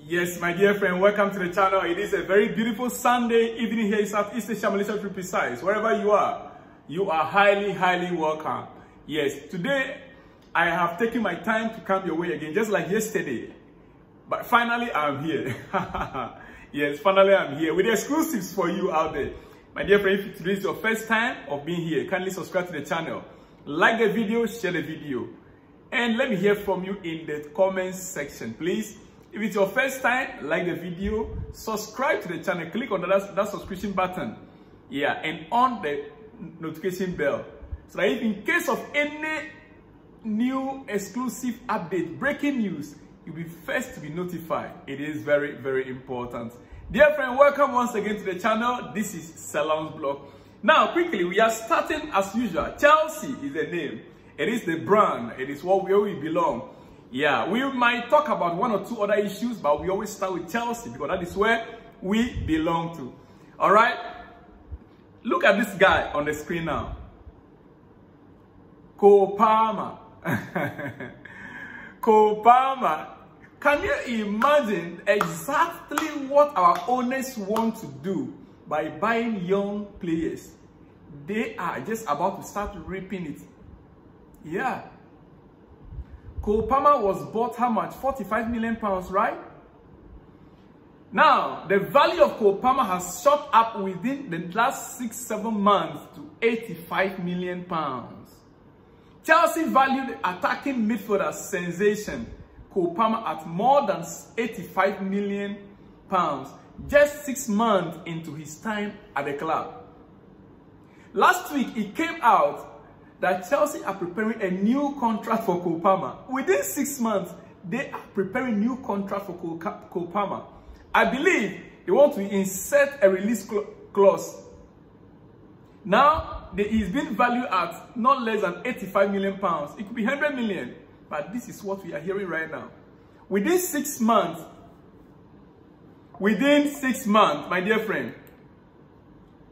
Yes, my dear friend, welcome to the channel. It is a very beautiful Sunday evening here in Southeast Asia, Malaysia to be precise. Wherever you are highly welcome. Yes, today I have taken my time to come your way again, just like yesterday. But finally, I'm here. Yes, finally I'm here with exclusives for you out there. My dear friend, if today is your first time of being here, kindly subscribe to the channel. Like the video, share the video. And let me hear from you in the comments section, please. If it's your first time, like the video, subscribe to the channel, click on that subscription button. Yeah, and on the notification bell. So that if in case of any new exclusive update, breaking news, you'll be first to be notified. It is very, very important. Dear friend, welcome once again to the channel. This is Salon's Blog. Now, quickly, we are starting as usual. Chelsea is the name. It is the brand. It is where we belong. Yeah, we might talk about one or two other issues, but we always start with Chelsea because that is where we belong to. All right? Look at this guy on the screen now. Cole Palmer. Cole Palmer. Can you imagine exactly what our owners want to do by buying young players? They are just about to start reaping it. Yeah. Cole Palmer was bought how much? 45 million pounds, right? Now, the value of Cole Palmer has shot up within the last 6-7 months to 85 million pounds. Chelsea valued the attacking midfielder sensation Cole Palmer at more than 85 million pounds just 6 months into his time at the club. Last week, it came out that Chelsea are preparing a new contract for Cole Palmer. Within 6 months, they are preparing a new contract for Cole Palmer. I believe they want to insert a release clause. Now, he's been valued at not less than 85 million pounds. It could be 100 million, but this is what we are hearing right now. Within 6 months, my dear friend,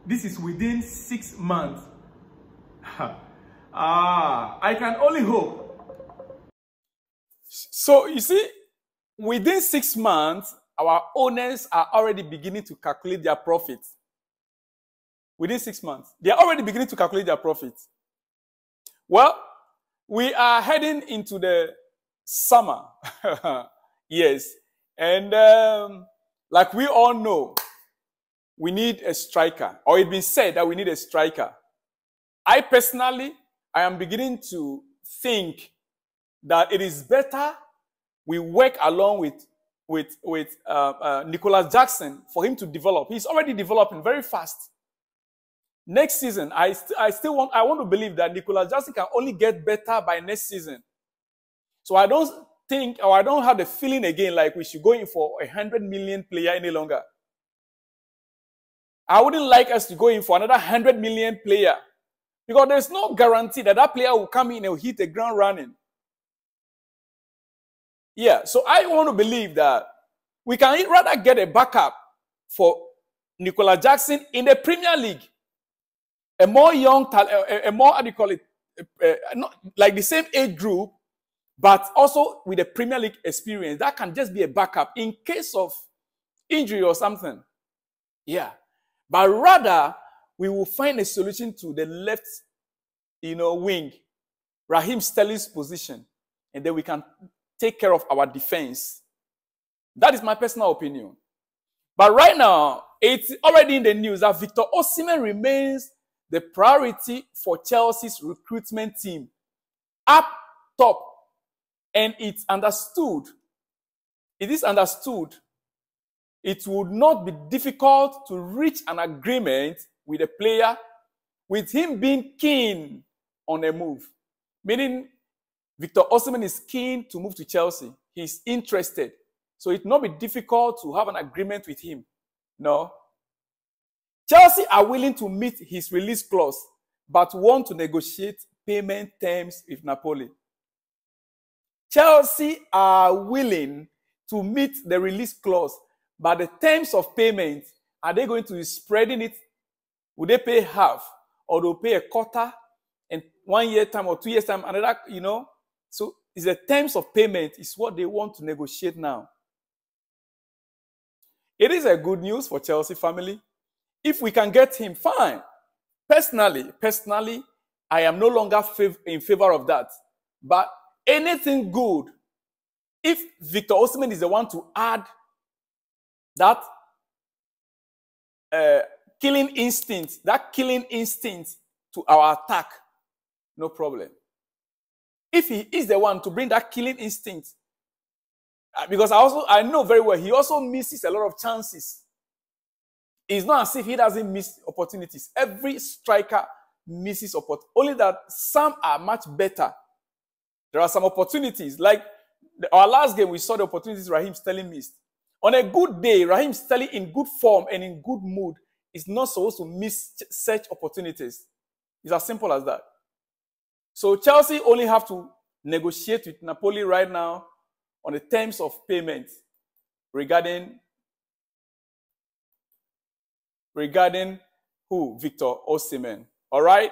this is within 6 months. I can only hope. So, you see, within 6 months, our owners are already beginning to calculate their profits. Within 6 months, they are already beginning to calculate their profits. Well, we are heading into the summer. Yes. And like we all know, we need a striker. Or it's been said that we need a striker. I personally, I am beginning to think that it is better we work along with Nicholas Jackson for him to develop. He's already developing very fast. Next season, I want to believe that Nicholas Jackson can only get better by next season. So I don't think, or I don't have the feeling again like we should go in for a 100 million player any longer. I wouldn't like us to go in for another 100 million player. Because there's no guarantee that that player will come in and will hit the ground running. Yeah, so I want to believe that we can rather get a backup for Nicola Jackson in the Premier League. A more young talent, a more, how do you call it, not like the same age group, but also with a Premier League experience. That can just be a backup in case of injury or something. Yeah, but rather, we will find a solution to the left, wing, Raheem Sterling's position, and then we can take care of our defense. That is my personal opinion. But right now, it's already in the news that Victor Osimehn remains the priority for Chelsea's recruitment team up top, and it's understood. It is understood. It would not be difficult to reach an agreement with a player, with him being keen on a move. Meaning, Victor Osimhen is keen to move to Chelsea. He's interested. So it will not be difficult to have an agreement with him. No. Chelsea are willing to meet his release clause, but want to negotiate payment terms with Napoli. Chelsea are willing to meet the release clause, but the terms of payment, are they going to be spreading it? Would they pay half, or they'll pay a quarter, and 1 year time or 2 years time, another, So it's the terms of payment is what they want to negotiate now. It is a good news for Chelsea family. If we can get him, fine. Personally, I am no longer in favor of that. But anything good, if Victor Osimhen is the one to add that killing instinct to our attack, no problem. If he is the one to bring that killing instinct, because I know very well, he also misses a lot of chances. It's not as if he doesn't miss opportunities. Every striker misses opportunities. Only that some are much better. There are some opportunities. Like our last game, we saw the opportunities Raheem Sterling missed. On a good day, Raheem Sterling in good form and in good mood is not supposed to miss such opportunities. It's as simple as that. So Chelsea only have to negotiate with Napoli right now on the terms of payment regarding who? Victor Osimhen. All right?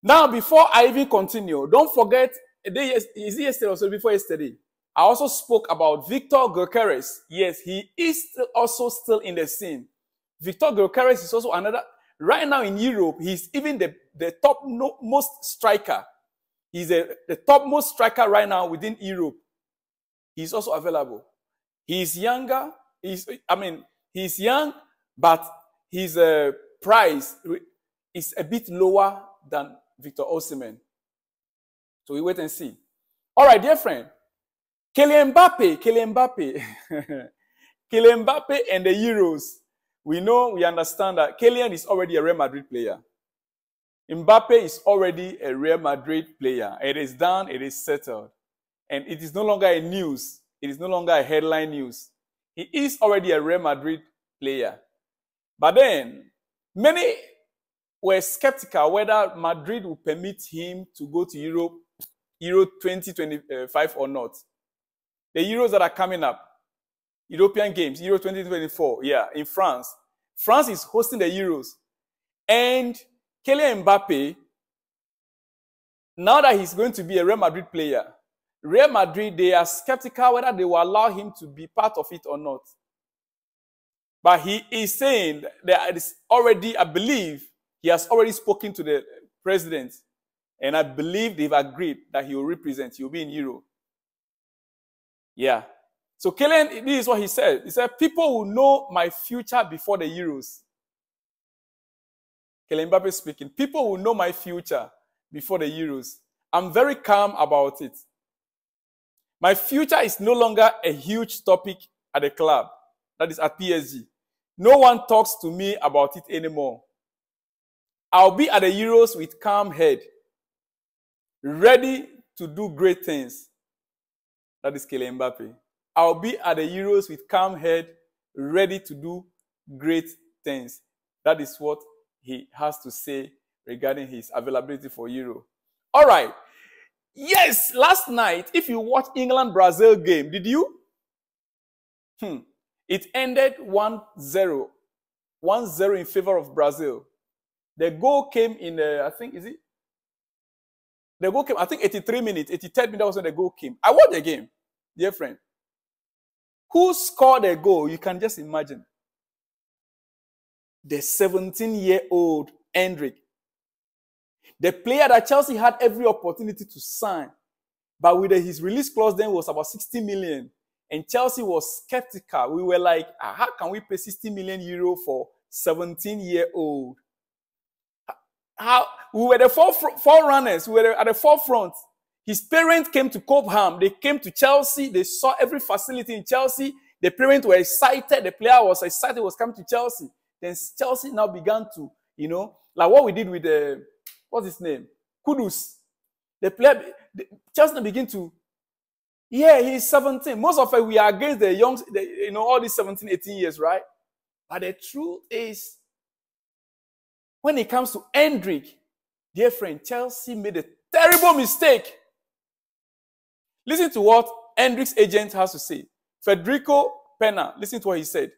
Now, before I even continue, don't forget, is it yesterday or so before yesterday? I also spoke about Victor Gyökeres. Yes, he is also still in the scene. Victor Gyökeres is also another. Right now in Europe, he's even the topmost striker. He's the topmost striker right now within Europe. He's also available. He's younger. He's young, but his price is a bit lower than Victor Osimhen. So we wait and see. All right, dear friend. Kylian Mbappe and the Euros. We understand that Kylian is already a Real Madrid player. Mbappe is already a Real Madrid player. It is done, it is settled. And it is no longer a news. It is no longer a headline news. He is already a Real Madrid player. But then, many were skeptical whether Madrid would permit him to go to Euro 2025 or not. The Euros that are coming up, European Games, Euro 2024, yeah, in France. France is hosting the Euros. And Kylian Mbappe, now that he's going to be a Real Madrid player, Real Madrid, they are skeptical whether they will allow him to be part of it or not. But he is saying that it is already, I believe, he has already spoken to the president. And I believe they've agreed that he will represent, he will be in Euro. Yeah. So Kylian, this is what he said. He said, people will know my future before the Euros. Kylian Mbappe speaking. People will know my future before the Euros. I'm very calm about it. My future is no longer a huge topic at the club, that is at PSG. No one talks to me about it anymore. I'll be at the Euros with calm head, ready to do great things. That is Kylian Mbappe. I'll be at the Euros with calm head, ready to do great things. That is what he has to say regarding his availability for Euro. All right. Yes, last night, if you watched England-Brazil game, did you? It ended 1-0. 1-0 in favor of Brazil. The goal came in, I think, is it? The goal came, I think, 83 minutes, 83rd minute was when the goal came. I watched the game, dear friend. Who scored the goal? You can just imagine. The 17-year-old Endrick. The player that Chelsea had every opportunity to sign. But with his release clause then was about 60 million. And Chelsea was skeptical. We were like, how can we pay 60 million euro for 17-year-old? How? We were the forerunners. We were at the forefront. His parents came to Cobham. They came to Chelsea. They saw every facility in Chelsea. The parents were excited. The player was excited. He was coming to Chelsea. Then Chelsea now began to, like what we did with what's his name? Kudus. The player, Chelsea begin to, he's 17. Most of it, we are against the young, all these 17, 18 years, right? But the truth is, when it comes to Endrick, dear friend, Chelsea made a terrible mistake. Listen to what Endrick's agent has to say. Federico Pena, listen to what he said.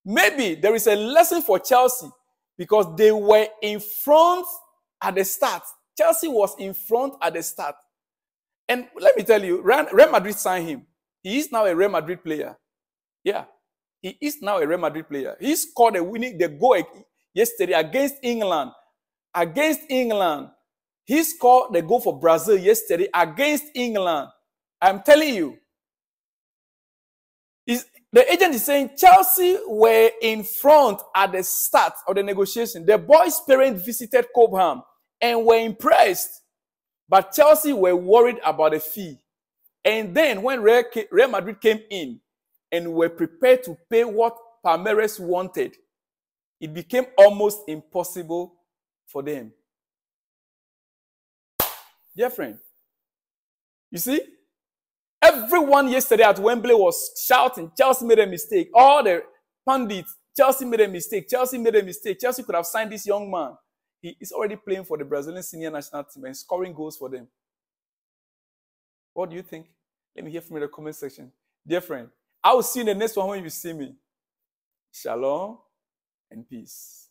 Maybe there is a lesson for Chelsea because they were in front at the start. Chelsea was in front at the start. And let me tell you, Real Madrid signed him. He is now a Real Madrid player. Yeah. He is now a Real Madrid player. He scored the goal yesterday against England. Against England. He scored the goal for Brazil yesterday against England. I'm telling you. The agent is saying Chelsea were in front at the start of the negotiation. The boy's parents visited Cobham and were impressed. But Chelsea were worried about the fee. And then when Real Madrid came in and were prepared to pay what Palmeiras wanted, it became almost impossible for them. Dear friend, you see, everyone yesterday at Wembley was shouting, Chelsea made a mistake. All the pundits, Chelsea made a mistake. Chelsea made a mistake. Chelsea could have signed this young man. He is already playing for the Brazilian senior national team and scoring goals for them. What do you think? Let me hear from you in the comment section. Dear friend, I will see you in the next one when you see me. Shalom and peace.